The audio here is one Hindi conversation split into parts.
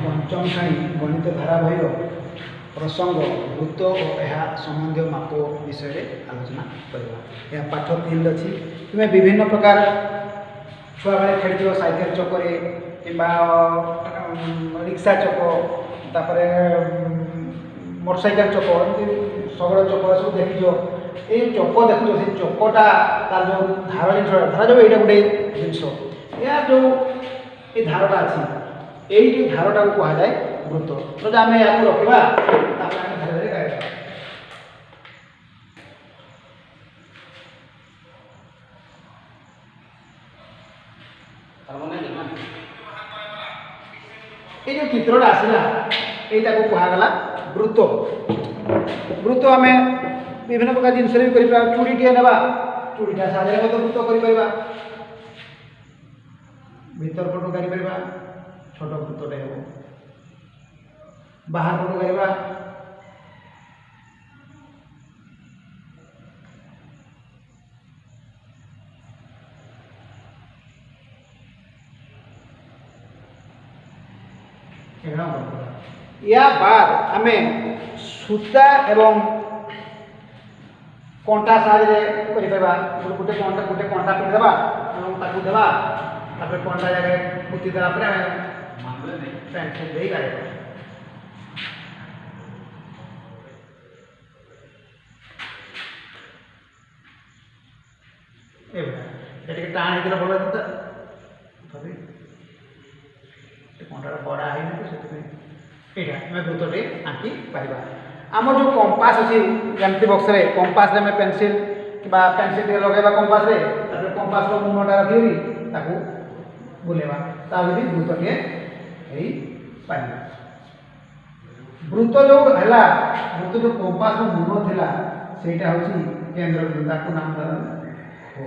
पंचम श्रेणी गणित धारावाहिक प्रसंग वृत्त और यह संबंधी माप विषय आलोचना करवा। यह पाठ 3 अच्छी तुम्हें विभिन्न प्रकार छुआ बेले खेल साइकेल चक्कर कि रिक्शा चक तापर मोटरसाइकेल चक शगड़ चक सब देखिज ये चक देखो से चकटा तार जो धार जिन धारा जो यहाँ गोटे जिनस या जो ये धारटा अच्छी यही धारटा को कहुए वृत्त। तो आम या रखा धीरे धीरे गाइड ये जो चित्रटा आसला यही कहगला वृत्त। वृत्त आम विभिन्न प्रकार जिनस भी कर चूड़ीटे ना चूड़ीटा साधारण वृत्त कर भीतर पटू कर छोट वृत्तटे हो बाहर पटू करवा या बाद आम सूता एवं कंटा साहाଯ୍य गोटे कंटा पिटदेवा देवा कंटा जगह पुती देला पेंसिल दे गाड़ टाण होता भल कंटा बड़ा है यहाँ आम वृत्तटे आंकी पार। आम जो कंपास अच्छी जमी बक्स में कंपास आम पेनसिल पेनसिल लगे कंपास कंपास मुनटा रखी बुलेवा ताकि वृत्तटे हो पार। वृत्त जो है वृत्त जो कंपास मुन था ସେଇଟା हूँ केन्द्रबिंदु ताकू नाम हो।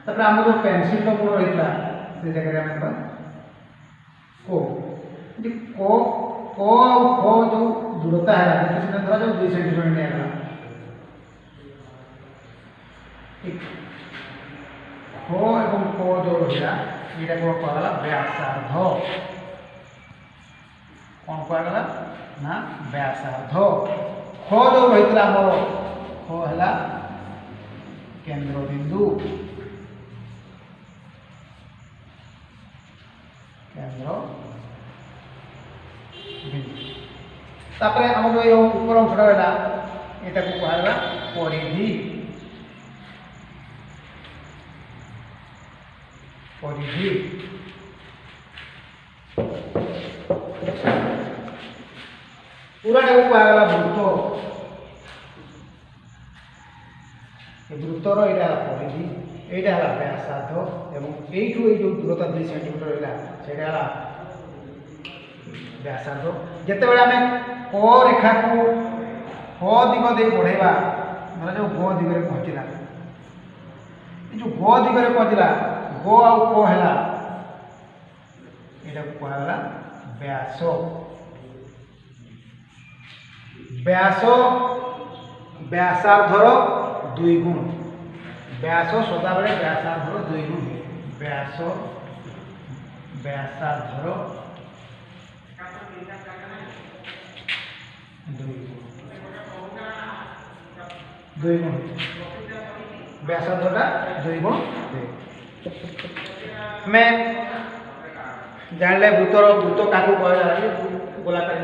तापर आम जो पेनसिल मुन रही से जगह आम को को ख जो दूरता है धरा जो 2 सेंटीमीटर निगला ख एवं क जो रहा यहाँ कौन कहला व्यासार्ध कौन कहला ना व्यासार्ध। ख जो रही आमर ख है केन्द्रबिंदु तापर आम जो ये ऊपर अंशटा रहा यहाँ को कहला परिधि। परिधि पूराटा को कहला वृत्त। वृत्तर यहाँ परिधि यहाँ है व्यासार्ध एवं यू जो दूरता 2 सेंटीमीटर रहा से व्यासार्ध। जिते बड़े आम क रेखा को क दिग दे बढ़ेवा मतलब जो ग दिगरे पहुँचला जो ग दिगरे पहुँचला ग आउ क है यहाँ कहला व्यास। व्यास व्यासार्धर 2 गुण व्यास सदा बेले व्यासार्धर 2 गुण व्यास व्यासार्धर 2 गुण व्यासार्धटा 2 गुण मैं जानले वृत्तर वृत्त क्या कह गोलाकार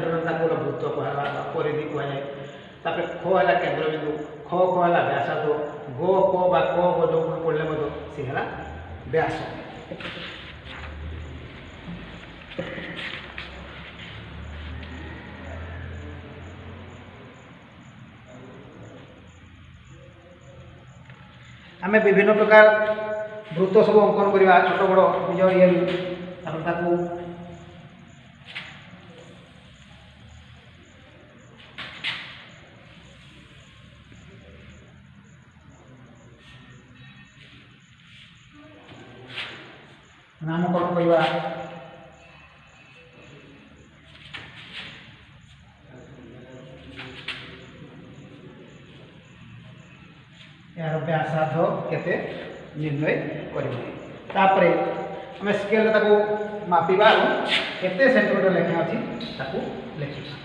वृत्त कह परिधि कहुए। तापर ख है केन्द्रबिंदु ख कहला व्यासार्ध ग क जो पढ़ले सी है व्यास। आम विभिन्न प्रकार वृत्त सब अंकन करवा छोट बड़ निज ये नामकरण करवा। यार व्यासार्ध केते निर्णय कर। आम स्केल ताको मापिबा और केते सेंटीमीटर लेखा अच्छी ताको लिखिबा।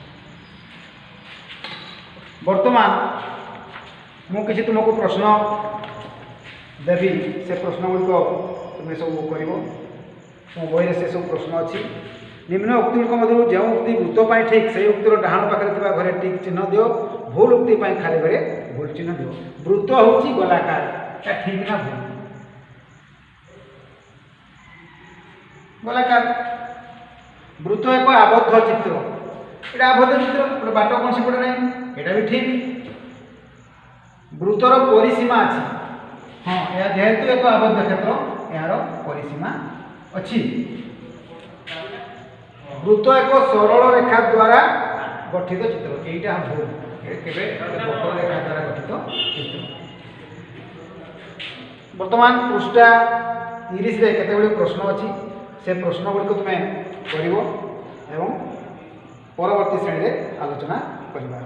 वर्तमान मु किसी तुमको प्रश्न देवी से प्रश्न गुड़िक तुम्हें सब कर बही से सब प्रश्न अच्छी। निम्न उक्ति गुड़िक मध्य जो उक्ति वृत्त पर ठीक से उक्तिर डाण पाखे घरे टिक चिन्ह दियो, भूल उक्ति खाली घरे भूल चिन्ह दियो। वृत्त हूँ गोलाकार, या ठीक ना भूल? गोलाकार। वृत्त एक आबद्ध चित्र, ये आबद्ध चित्र गोटे बाट कौन से पड़े ना, यहाँ भी ठीक। वृत्तर परिसीमा अच्छी, हाँ यह जेहेतु एक आबद्ध क्षेत्र यार परिसीमा अच्छी। वृत्त एक सरल रेखा द्वारा गठित चित्र, यहीटा भूल केवे वक्र रेखा द्वारा गठित चित्र। वर्तमान पृष्ठा 30 रे केते गुडी प्रश्न अच्छी, से प्रश्न गुड़िक तुम्हें कर परवर्ती श्रेणी में आलोचना करवा।